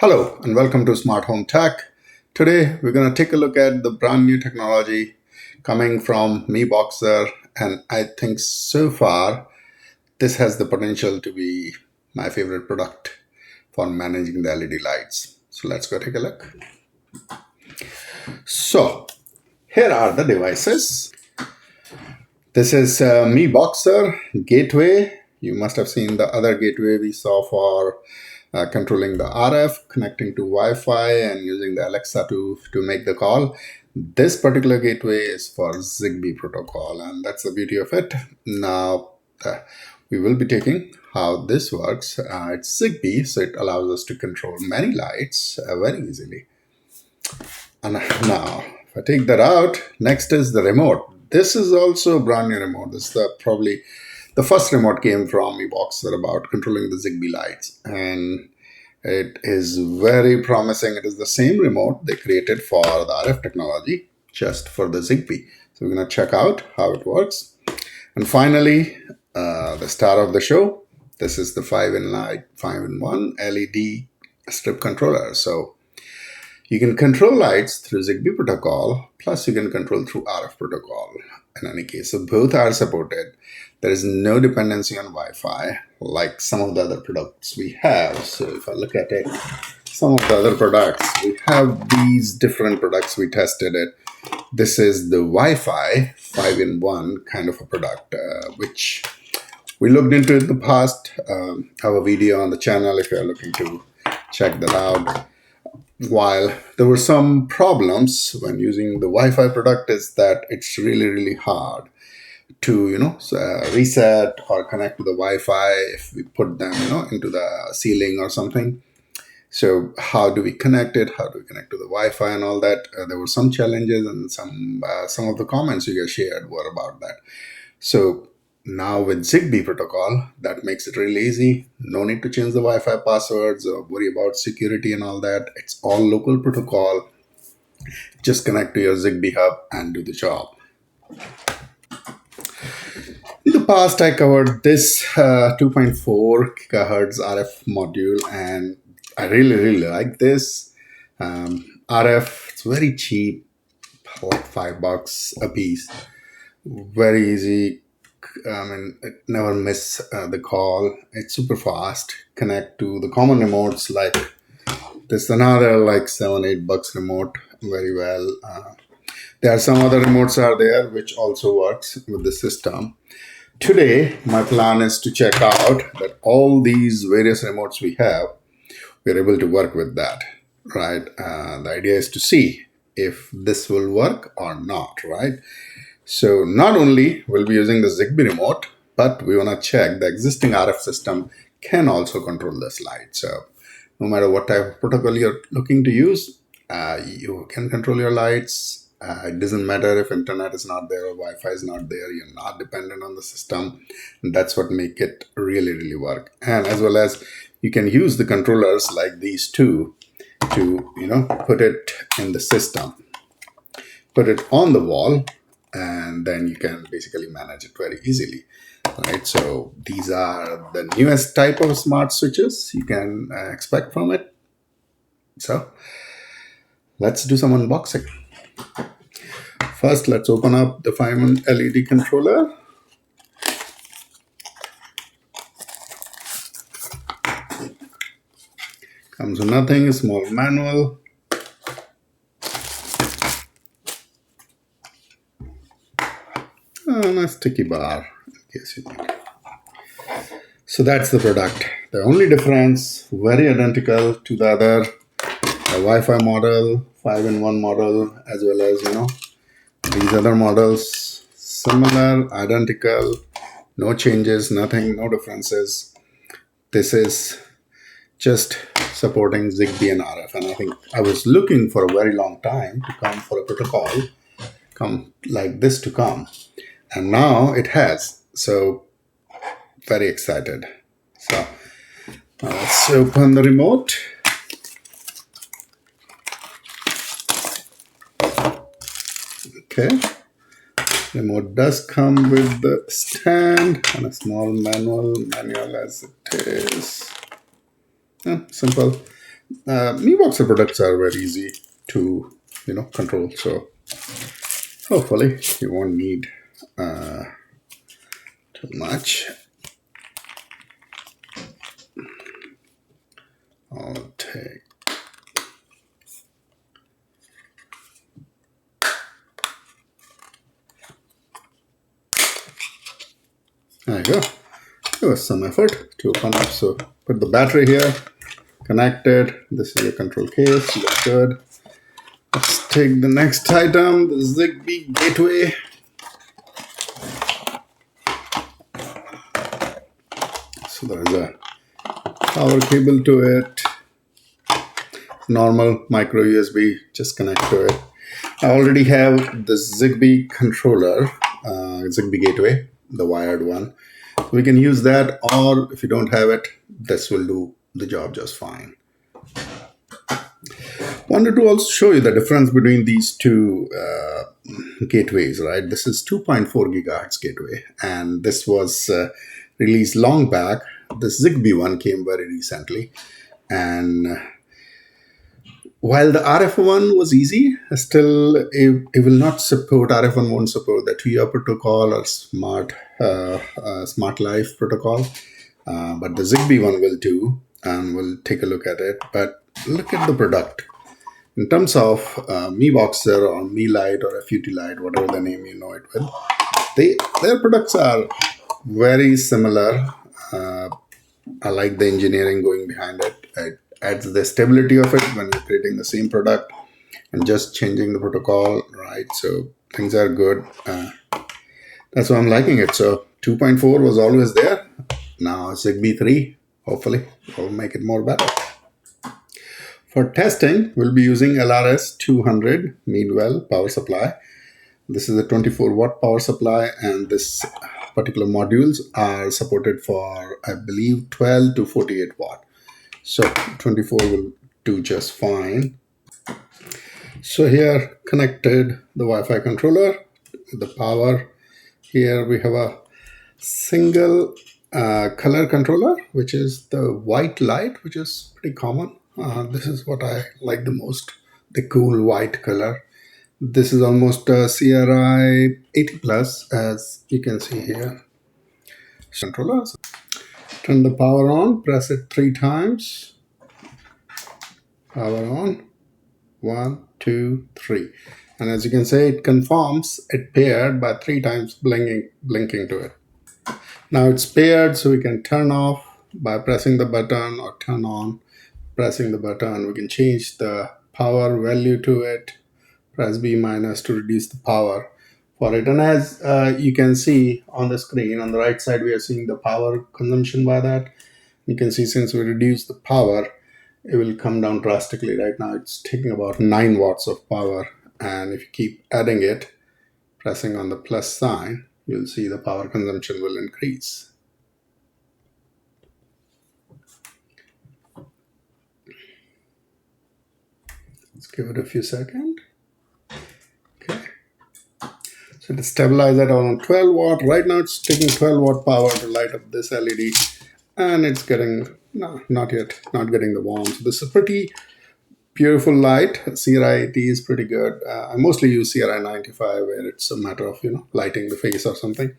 Hello and welcome to Smart Home Tech. Today we're going to take a look at the brand new technology coming from MiBoxer, and I think so far this has the potential to be my favorite product for managing the LED lights. So let's go take a look. So here are the devices. This is MiBoxer gateway. You must have seen the other gateway we saw for controlling the RF, connecting to Wi-Fi, and using the Alexa to make the call. This particular gateway is for Zigbee protocol, and that's the beauty of it. Now, we will be taking how this works. It's Zigbee, so it allows us to control many lights very easily. And now, if I take that out, next is the remote. This is also a brand new remote. This is probably the first remote came from MiBoxer about controlling the Zigbee lights, and it is very promising. It is the same remote they created for the RF technology, just for the Zigbee. So we're going to check out how it works. And finally, the star of the show. This is the 5-in-1 LED strip controller. So you can control lights through Zigbee protocol, plus you can control through RF protocol in any case. So both are supported. There is no dependency on Wi-Fi like some of the other products we have. So if I look at it, some of the other products, we have these different products. We tested it. This is the Wi-Fi 5-in-1 kind of a product, which we looked into in the past. Have a video on the channel if you're looking to check that out. While there were some problems when using the Wi-Fi product, is that it's really hard to reset or connect to the Wi-Fi if we put them into the ceiling or something. So how do we connect it? How do we connect to the Wi-Fi and all that? There were some challenges, and some of the comments you guys shared were about that. So now with Zigbee protocol, that makes it really easy. No need to change the Wi-Fi passwords or worry about security and all that. It's all local protocol. Just connect to your Zigbee hub and do the job. In the past, I covered this 2.4 gigahertz RF module, and I really like this. RF, it's very cheap, like $5 a piece. Very easy. It never miss the call. It's super fast. Connect to the common remotes like this. Another like $7-8 remote very well. There are some other remotes are there which also works with the system. Today, my plan is to check out that all these various remotes we have, we're able to work with that, right? The idea is to see if this will work or not, right? So not only will be using the Zigbee remote, but we want to check the existing RF system can also control this light. So no matter what type of protocol you're looking to use, you can control your lights. It doesn't matter if internet is not there or Wi-Fi is not there. You're not dependent on the system. And that's what make it really work. And as well as you can use the controllers like these two to put it in the system, put it on the wall, and then you can basically manage it very easily. Right, so these are the newest type of smart switches you can expect from it. So let's do some unboxing. First, let's open up the 5-in LED controller. Comes with nothing, a small manual. And a sticky bar, in case you need. So that's the product. The only difference, very identical to the other Wi-Fi model, 5-in-1 model, as well as these other models. Similar, identical, no changes, nothing, no differences. This is just supporting Zigbee and RF, and I think I was looking for a very long time to come for a protocol like this to come, and now it has. So very excited. So let's open the remote. Okay, remote does come with the stand and a small manual as it is. Simple. MiBoxer products are very easy to control. So hopefully you won't need too much. I'll take there you go. There was some effort to open up. So put the battery here, connected. This is your control case. Looks good. Let's take the next item, the Zigbee gateway. So there's a power cable to it. Normal micro USB, just connect to it. I already have the Zigbee controller, Zigbee gateway, the wired one. So we can use that, or if you don't have it, this will do the job just fine. Wanted to also show you the difference between these two gateways, right? This is 2.4 gigahertz gateway, and this was released long back. This Zigbee one came very recently, and while the RF one was easy, still it will not support, RF one won't support the TIA protocol or smart life protocol, but the Zigbee one will do, and we'll take a look at it. But look at the product. In terms of MiBoxer or MiLite or FUT Lite, whatever the name you know it with, their products are very similar. I like the engineering going behind it. It adds the stability of it when you're creating the same product and just changing the protocol, right? So things are good. That's why I'm liking it. So 2.4 was always there. Now Zigbee3, hopefully, will make it more better. For testing, we'll be using LRS 200 Meanwell power supply. This is a 24 watt power supply, and this particular modules are supported for, I believe, 12 to 48 watt. So 24 will do just fine. So here connected the Wi-Fi controller, the power. Here we have a single color controller, which is the white light, which is pretty common. This is what I like the most, the cool white color. This is almost a CRI 80 plus, as you can see here. Controllers. Turn the power on, press it 3 times. Power on. 1, 2, 3. And as you can see, it confirms it paired by 3 times blinking to it. Now it's paired, so we can turn off by pressing the button, or turn on pressing the button. We can change the power value to it. Press B minus to reduce the power for it. And as you can see on the screen, on the right side, we are seeing the power consumption by that. You can see since we reduce the power, it will come down drastically. Right now, it's taking about 9 watts of power. And if you keep adding it, pressing on the plus sign, you'll see the power consumption will increase. Let's give it a few seconds. Okay. So to stabilize that on 12 watt, right now it's taking 12 watt power to light up this LED, and it's getting, no, not yet, not getting the warm. So this is pretty beautiful light. CRI 80 is pretty good. I mostly use CRI 95 where it's a matter of, lighting the face or something.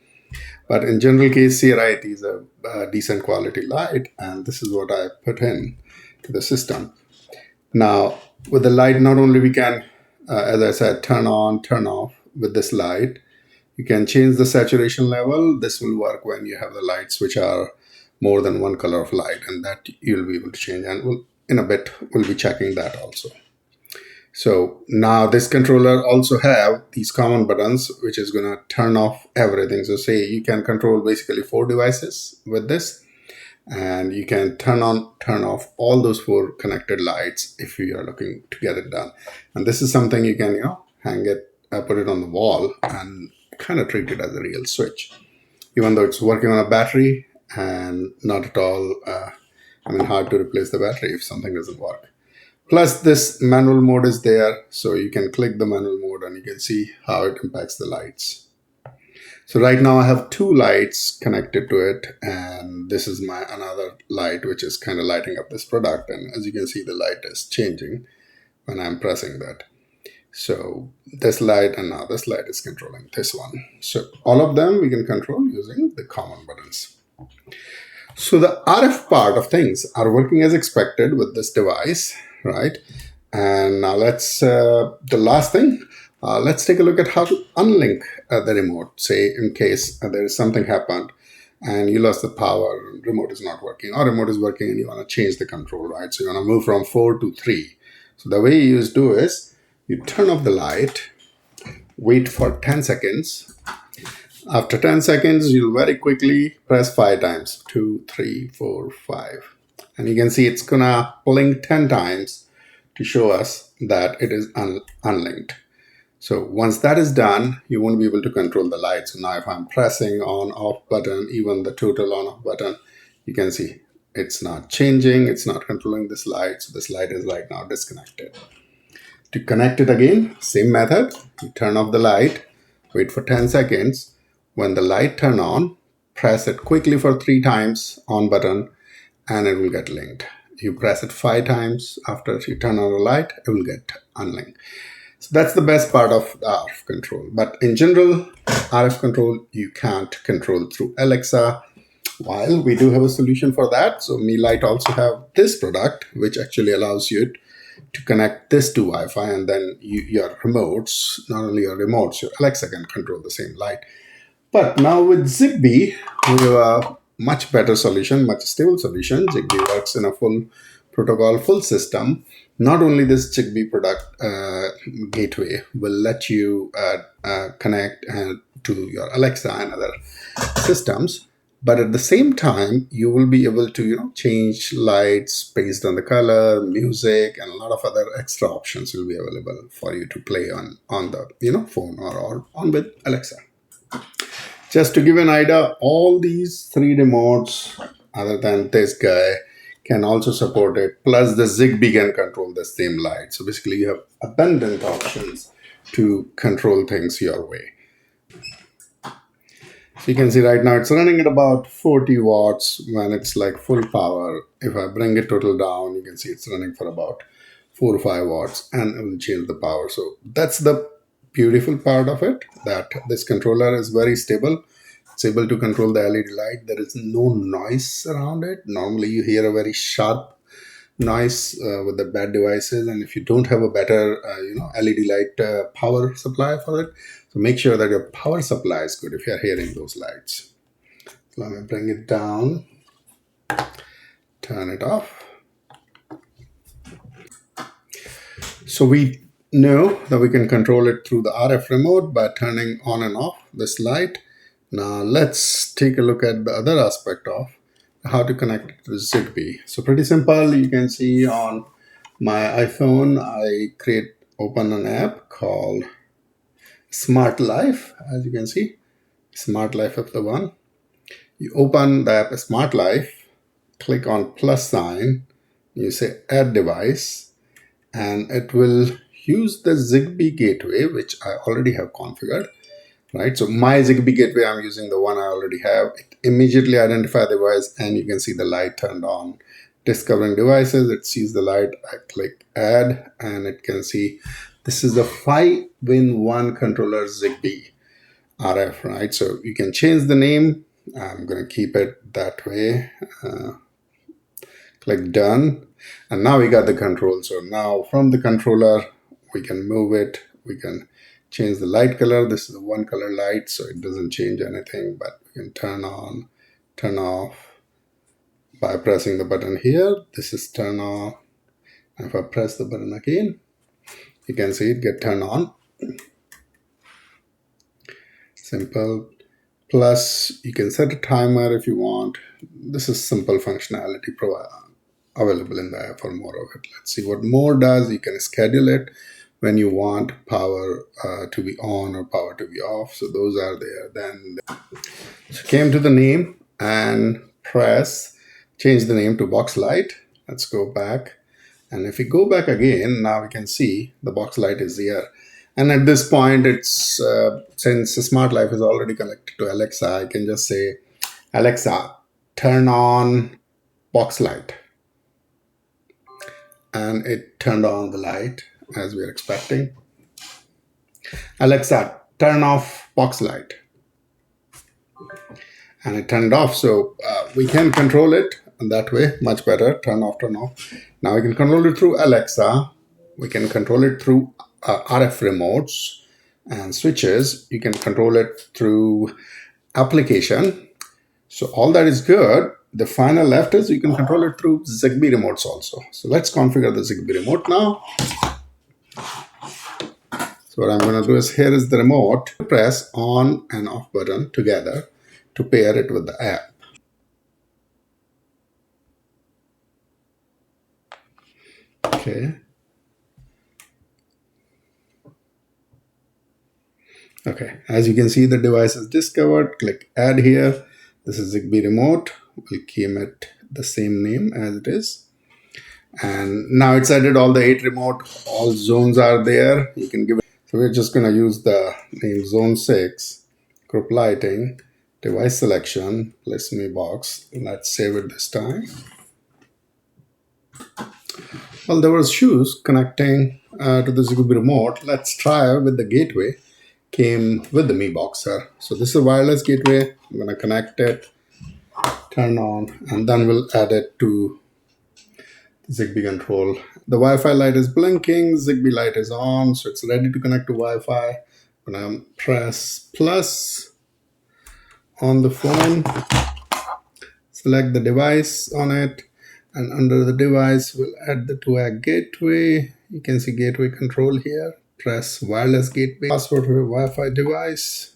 But in general case, CRI 80 is a decent quality light, and this is what I put in to the system. Now, with the light, not only we can, as I said, turn on, turn off with this light. You can change the saturation level. This will work when you have the lights which are more than one color of light, and that you'll be able to change. And in a bit, we'll be checking that also. So now this controller also have these common buttons, which is going to turn off everything. So say you can control basically 4 devices with this. And you can turn on, turn off all those 4 connected lights if you are looking to get it done. And this is something you can, hang it, put it on the wall and kind of treat it as a real switch. Even though it's working on a battery and not at all, hard to replace the battery if something doesn't work. Plus this manual mode is there, so you can click the manual mode and you can see how it impacts the lights. So right now I have two lights connected to it, and this is my another light which is kind of lighting up this product, and as you can see the light is changing when I'm pressing that. So this light and now this light is controlling this one. So all of them we can control using the common buttons. So the RF part of things are working as expected with this device, right? And now the last thing, let's take a look at how to unlink the remote. Say in case there is something happened and you lost the power, remote is not working, or remote is working and you want to change the control, right? So you want to move from 4 to 3. So the way you do is you turn off the light, wait for 10 seconds. After 10 seconds, you'll very quickly press 5 times, 2, 3, 4, 5. And you can see it's gonna blink 10 times to show us that it is unlinked. So once that is done, you won't be able to control the light. So now if I'm pressing on off button, even the total on off button, you can see it's not changing, it's not controlling this light. So this light is right now disconnected. To connect it again, same method, you turn off the light, wait for 10 seconds. When the light turn on, press it quickly for 3 times on button and it will get linked. You press it 5 times after you turn on the light, it will get unlinked. So that's the best part of the RF control. But in general, RF control you can't control through Alexa. While we do have a solution for that. So MiLight also have this product which actually allows you to connect this to Wi-Fi, and then your remotes, not only your remotes, your Alexa can control the same light. But now with Zigbee, we have a much better solution, much stable solution. Zigbee works in a full protocol, full system. Not only this Zigbee product gateway will let you connect to your Alexa and other systems, but at the same time, you will be able to change lights based on the color, music, and a lot of other extra options will be available for you to play on the phone or on with Alexa. Just to give an idea, all these 3 remotes, other than this guy, can also support it. Plus the Zigbee can control the same light. So basically you have abundant options to control things your way. So you can see right now it's running at about 40 watts when it's like full power. If I bring it total down, you can see it's running for about 4 or 5 watts and it will change the power. So that's the beautiful part of it, that this controller is very stable. It's able to control the LED light. There is no noise around it. Normally you hear a very sharp noise with the bad devices, and if you don't have a better LED light power supply for it, so make sure that your power supply is good if you're hearing those lights. So let me bring it down, turn it off. So we know that we can control it through the RF remote by turning on and off this light. Now let's take a look at the other aspect of how to connect it to Zigbee. So pretty simple. You can see on my iPhone, I open an app called Smart Life. As you can see, Smart Life is the one. You open the app Smart Life, click on plus sign, you say add device, and it will use the Zigbee gateway, which I already have configured. Right, so my Zigbee gateway, I'm using the one I already have. It immediately identifies the device and you can see the light turned on. Discovering devices, it sees the light. I click add and it can see this is the 5-in-1 controller Zigbee RF, right? So you can change the name. I'm going to keep it that way. Click done. And now we got the control. So now from the controller, we can move it. We can change the light color. This is a 1 color light, so it doesn't change anything, but we can turn on, turn off by pressing the button here. This is turn on. And if I press the button again, you can see it get turned on. Simple. Plus, you can set a timer if you want. This is simple functionality available in the app for more of it. Let's see what more does. You can schedule it when you want power to be on or power to be off. So those are there. Then so came to the name and change the name to box light. Let's go back. And if we go back again, now we can see the box light is here. And at this point, it's since Smart Life is already connected to Alexa, I can just say, Alexa, turn on box light. And it turned on the light as we are expecting. Alexa, turn off box light. And it turned off. So we can control it that way much better. Turn off, turn off. Now we can control it through Alexa. We can control it through RF remotes and switches. You can control it through application. So all that is good. The final left is you can control it through Zigbee remotes also. So let's configure the Zigbee remote now. So what I'm going to do is, here is the remote. Press on and off button together to pair it with the app. Okay. Okay. As you can see, the device is discovered. Click add here. This is Zigbee remote. We'll keep it the same name as it is. And now it's added all the 8 remote. All zones are there. You can give it. So we're just going to use the name zone 6, group lighting, device selection, place MiBox. Let's save it this time. Well, there was shoes connecting to the Zigbee remote. Let's try with the gateway. Came with the MiBoxer. So this is a wireless gateway. I'm going to connect it, turn on, and then we'll add it to Zigbee control. The Wi-Fi light is blinking, Zigbee light is on, so it's ready to connect to Wi-Fi. I'm going to press plus on the phone, select the device on it, and under the device we'll add the 2-act gateway. You can see gateway control here. Press wireless gateway, password for Wi-Fi device.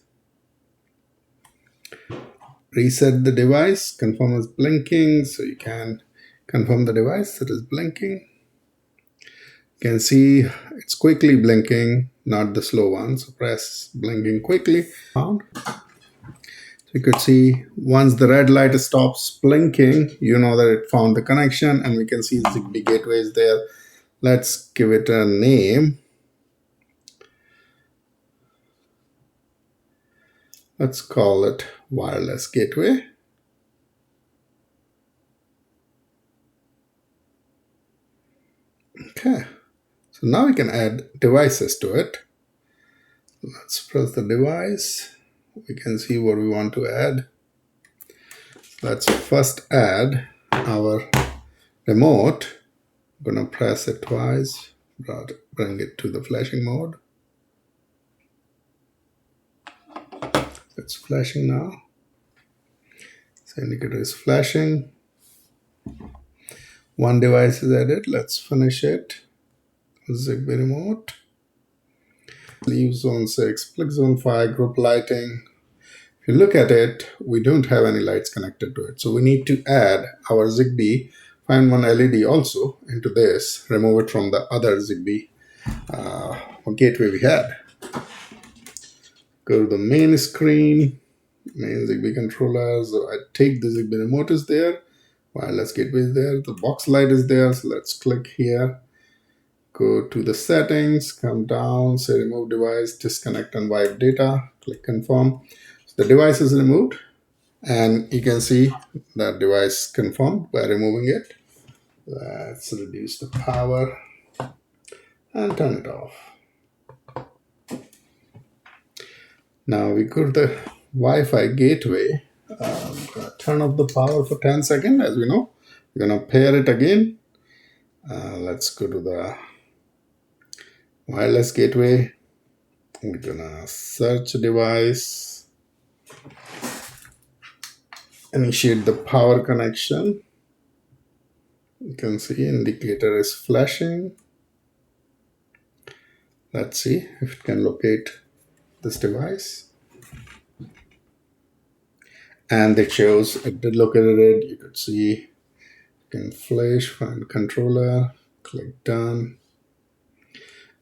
Reset the device, confirm is blinking, so you can confirm the device that is blinking. You can see it's quickly blinking, not the slow one. So press blinking quickly. So you could see once the red light stops blinking, you know that it found the connection, and we can see Zigbee gateway is there. Let's give it a name. Let's call it wireless gateway. Okay. So now we can add devices to it. Let's press the device. We can see what we want to add. Let's first add our remote. I'm going to press it twice, bring it to the flashing mode. It's flashing now. So indicator is flashing. One device is added. Let's finish it. Zigbee remote. Leave zone 6, click zone 5, group lighting. If you look at it, we don't have any lights connected to it. So we need to add our Zigbee, find one LED also into this, remove it from the other Zigbee gateway we had. Go to the main screen, main Zigbee controller. So I take the Zigbee remote is there, wireless gateway is there, the box light is there. So let's click here. Go to the settings, come down, say remove device, disconnect and wipe data, click confirm. So the device is removed, and you can see that device confirmed by removing it. Let's reduce the power and turn it off. Now we go to the Wi-Fi gateway. Turn off the power for 10 seconds. As we know, we're going to pair it again. Let's go to the wireless gateway. We're gonna search device, initiate the power connection. You can see indicator is flashing. Let's see if it can locate this device. And it shows it did locate it. You could see you can flash, find controller, click done.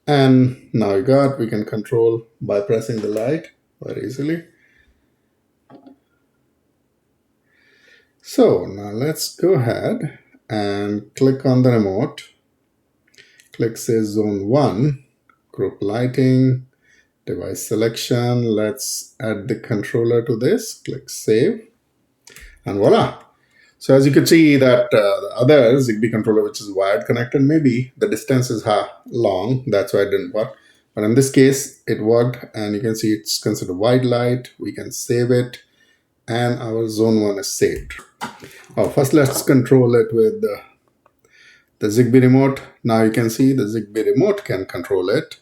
And now we can control by pressing the light very easily. So now let's go ahead and click on the remote. Click say zone 1. group lighting, device selection. Let's add the controller to this. Click save, and voila. So as you can see that the other Zigbee controller, which is wired connected, maybe the distance is long. That's why it didn't work. But in this case, it worked, and you can see it's considered white light. We can save it, and our zone 1 is saved. Oh, first let's control it with the Zigbee remote. Now you can see the Zigbee remote can control it.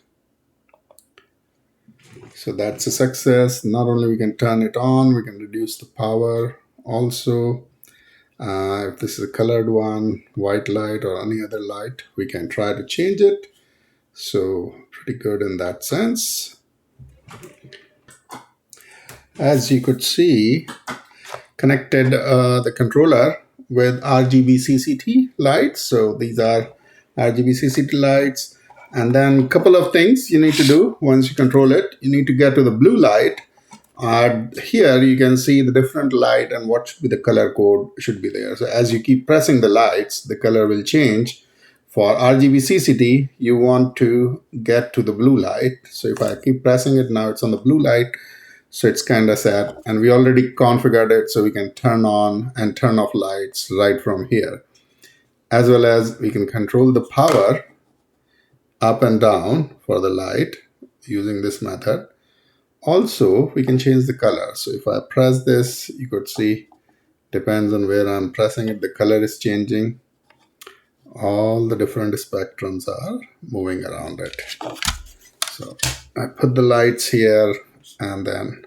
So that's a success. Not only we can turn it on, we can reduce the power also. If this is a colored one, white light or any other light, we can try to change it. So pretty good in that sense. As you could see, connected the controller with RGBCCT lights. So these are RGBCCT lights. And then a couple of things you need to do once you control it. You need to get to the blue light. Here you can see the different light and what should be the color code should be there. So as you keep pressing the lights, the color will change. For RGBCCT, you want to get to the blue light. So if I keep pressing it, now it's on the blue light. So it's kind of set, and we already configured it so we can turn on and turn off lights right from here. As well as we can control the power up and down for the light using this method. Also, we can change the color. So if I press this, you could see, depends on where I'm pressing it, the color is changing. All the different spectrums are moving around it. So I put the lights here, and then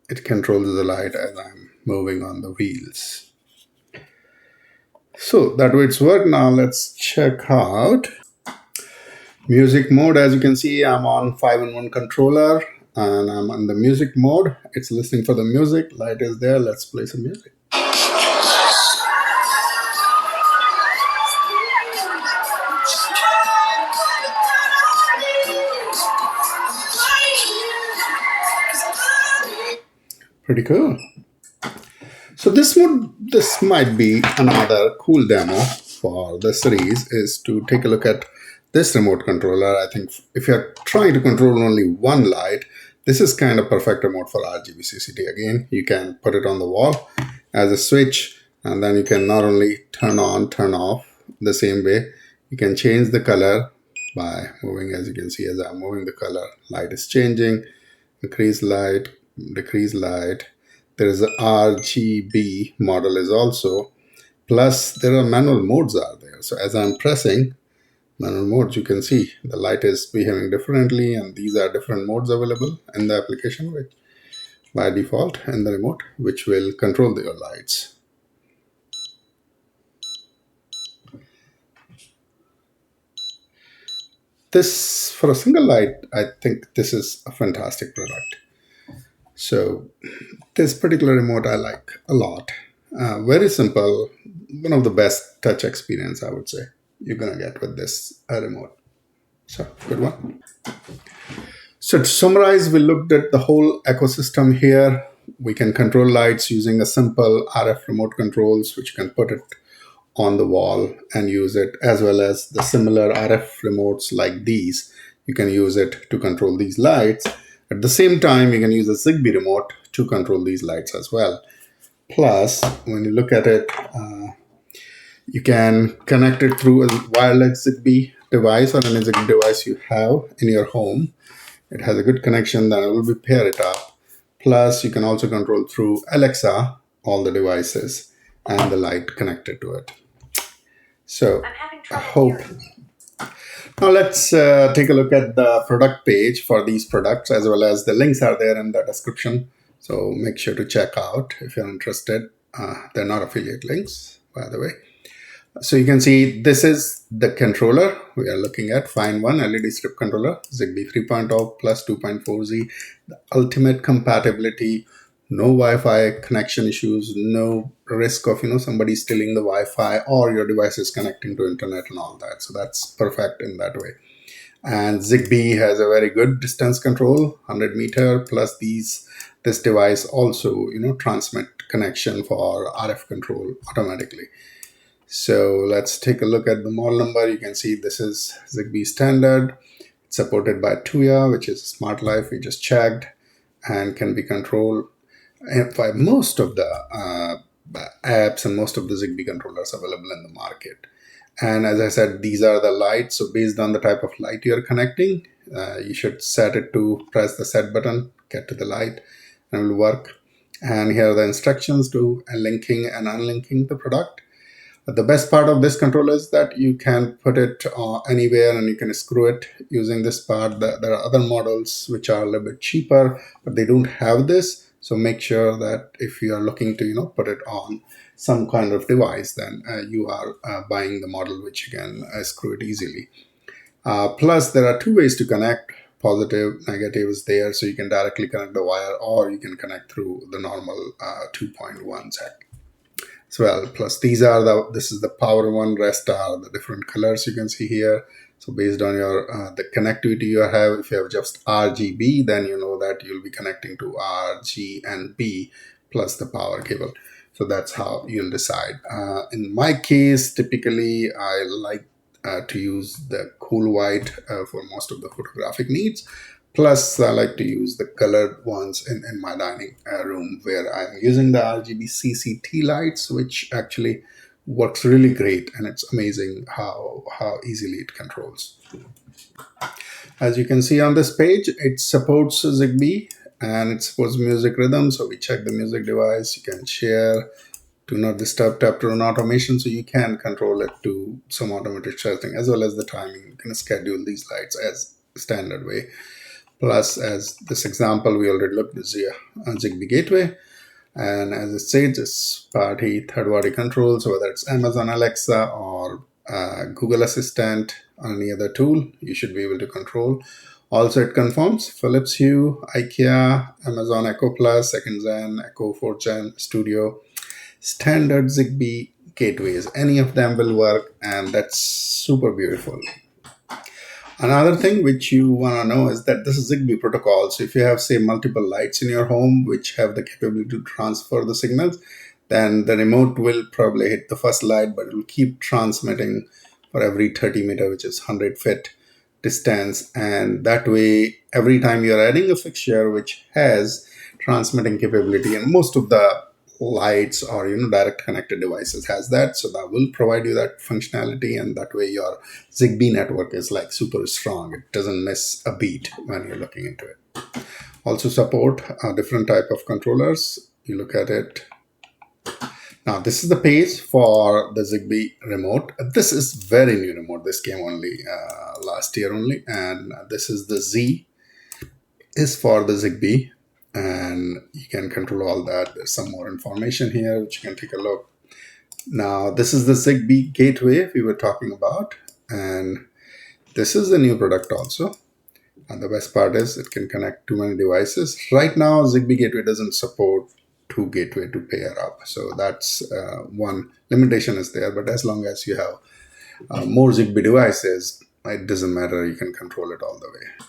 it controls the light as I'm moving on the wheels. So that way it's worked. Now let's check out music mode. As you can see, I'm on 5-in-1 controller, and I'm on the music mode. It's listening for the music. Light is there. Let's play some music. Pretty cool. So this might be another cool demo for the series, is to take a look at this remote controller. I think if you're trying to control only one light, this is kind of perfect remote for RGBCCT. Again, you can put it on the wall as a switch, and then you can not only turn on, turn off the same way. You can change the color by moving. As you can see, as I'm moving the color, light is changing. Increase light, decrease light. There is a RGB model is also. Plus, there are manual modes are there. So as I'm pressing manual modes, you can see the light is behaving differently, and these are different modes available in the application, which by default in the remote, which will control your lights. This, for a single light, I think this is a fantastic product. So this particular remote I like a lot. Very simple, one of the best touch experience I would say you're gonna get with this remote. So good one. So to summarize, we looked at the whole ecosystem here. We can control lights using a simple RF remote controls, which you can put it on the wall and use it, as well as the similar RF remotes like these. You can use it to control these lights. At the same time, you can use a Zigbee remote to control these lights as well. Plus, when you look at it, you can connect it through a wireless Zigbee device or any Zigbee device you have in your home. It has a good connection, then it will be pair it up. Plus, you can also control through Alexa all the devices and the light connected to it. So I hope. Now let's take a look at the product page for these products, as well as the links are there in the description. So make sure to check out if you're interested. They're not affiliate links, by the way. So you can see this is the controller we are looking at, 5-in-1 LED strip controller, Zigbee 3.0 plus 2.4Z, the ultimate compatibility, no Wi-Fi connection issues, no risk of somebody stealing the Wi-Fi or your device is connecting to internet and all that. So that's perfect in that way. And Zigbee has a very good distance control, 100 meter, plus this device also transmit connection for RF control automatically. So let's take a look at the model number. You can see this is Zigbee standard. It's supported by Tuya, which is Smart Life, we just checked, and can be controlled by most of the apps and most of the Zigbee controllers available in the market. And as I said, these are the lights. So based on the type of light you're connecting, you should set it to press the set button, get to the light, and it will work. And here are the instructions to linking and unlinking the product. But the best part of this controller is that you can put it anywhere and you can screw it using this part. There are other models which are a little bit cheaper, but they don't have this. So make sure that if you are looking to, put it on some kind of device, then you are buying the model which you can screw it easily. Plus, there are two ways to connect. Positive, negative is there, so you can directly connect the wire, or you can connect through the normal 2.1 jack as well. Plus, this is the power one. Rest are the different colors you can see here. So based on your the connectivity you have, if you have just RGB, then you know that you'll be connecting to RG and B plus the power cable. So that's how you'll decide. In my case, typically I like to use the cool white for most of the photographic needs. Plus, I like to use the colored ones in my dining room, where I'm using the RGBCCT lights, which actually works really great, and it's amazing how easily it controls. As you can see on this page, it supports Zigbee and it supports music rhythm. So we check the music device, you can share, do not disturb, tap to run automation, so you can control it to some automated setting, as well as the timing. You can schedule these lights as standard way. Plus, as this example, we already looked at the Zigbee gateway, and as it says, it's third-party controls, whether it's Amazon Alexa or Google Assistant or any other tool, you should be able to control. Also, it confirms Philips Hue, IKEA, Amazon Echo Plus, Second Gen, Echo 4th Gen, Studio, standard Zigbee gateways. Any of them will work, and that's super beautiful. Another thing which you want to know is that this is Zigbee protocol. So if you have, say, multiple lights in your home which have the capability to transfer the signals, then the remote will probably hit the first light, but it will keep transmitting for every 30 meter, which is 100 feet distance. And that way, every time you're adding a fixture which has transmitting capability, and most of the lights or direct connected devices has that, so that will provide you that functionality, and that way your Zigbee network is like super strong. It doesn't miss a beat when you're looking into it. Also support different type of controllers. You look at it. Now this is the page for the Zigbee remote. This is very new remote. This came only last year only, and this is the Z is for the Zigbee, and you can control all that. There's some more information here which you can take a look. Now this is the Zigbee gateway we were talking about, and this is the new product also. And the best part is it can connect too many devices. Right now Zigbee gateway doesn't support two gateway to pair up, so that's one limitation is there. But as long as you have more Zigbee devices, it doesn't matter, you can control it all the way.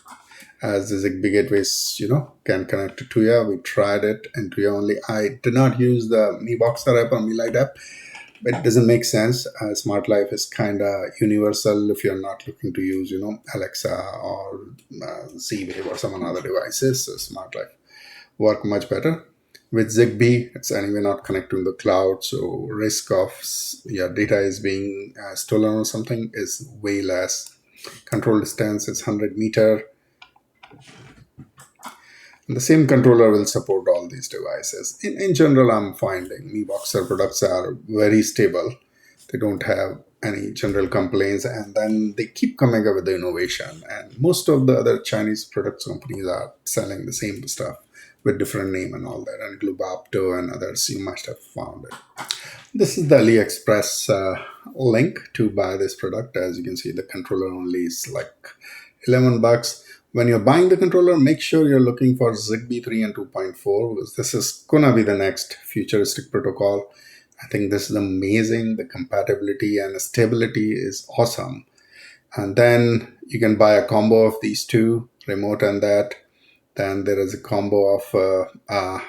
As the Zigbee gateways, can connect to Tuya. We tried it in Tuya only. I did not use the MiBoxer app or MiLight app, but it doesn't make sense. Smart Life is kind of universal if you're not looking to use, Alexa or Z-Wave or some other devices. So Smart Life work much better. With Zigbee, it's anyway not connected to the cloud, so risk of your data is being stolen or something is way less. Control distance is 100 meter. And the same controller will support all these devices. In general, I'm finding MiBoxer products are very stable. They don't have any general complaints, and then they keep coming up with the innovation. And most of the other Chinese products companies are selling the same stuff with different name and all that. And Globapto and others, you must have found it. This is the AliExpress link to buy this product. As you can see, the controller only is like $11. When you're buying the controller, make sure you're looking for Zigbee3 and 2.4, because this is gonna be the next futuristic protocol. I think this is amazing. The compatibility and stability is awesome. And then you can buy a combo of these two, remote and that. Then there is a combo of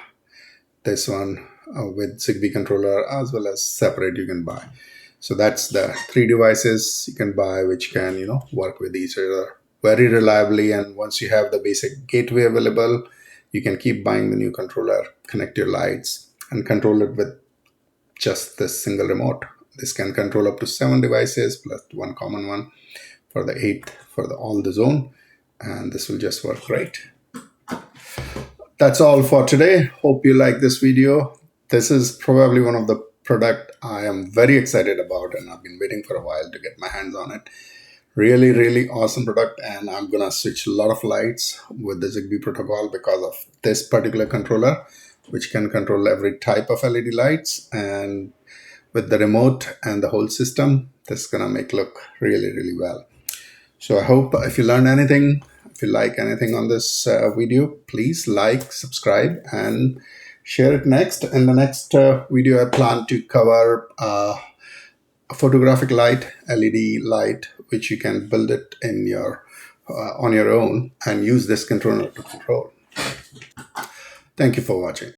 this one with Zigbee controller, as well as separate you can buy. So that's the three devices you can buy, which can work with each other very reliably. And once you have the basic gateway available, you can keep buying the new controller, connect your lights, and control it with just this single remote. This can control up to 7 devices plus one common one for the 8 for all the zone, and this will just work great. That's all for today. Hope you like this video. This is probably one of the product I am very excited about, and I've been waiting for a while to get my hands on it. Really awesome product, and I'm gonna switch a lot of lights with the Zigbee protocol because of this particular controller, which can control every type of LED lights. And with the remote and the whole system, this is gonna make look really well. So I hope if you learned anything, if you like anything on this video, please like, subscribe, and share it next. In the next video, I plan to cover a photographic light, LED light, which you can build it in your on your own and use this controller to control. Thank you for watching.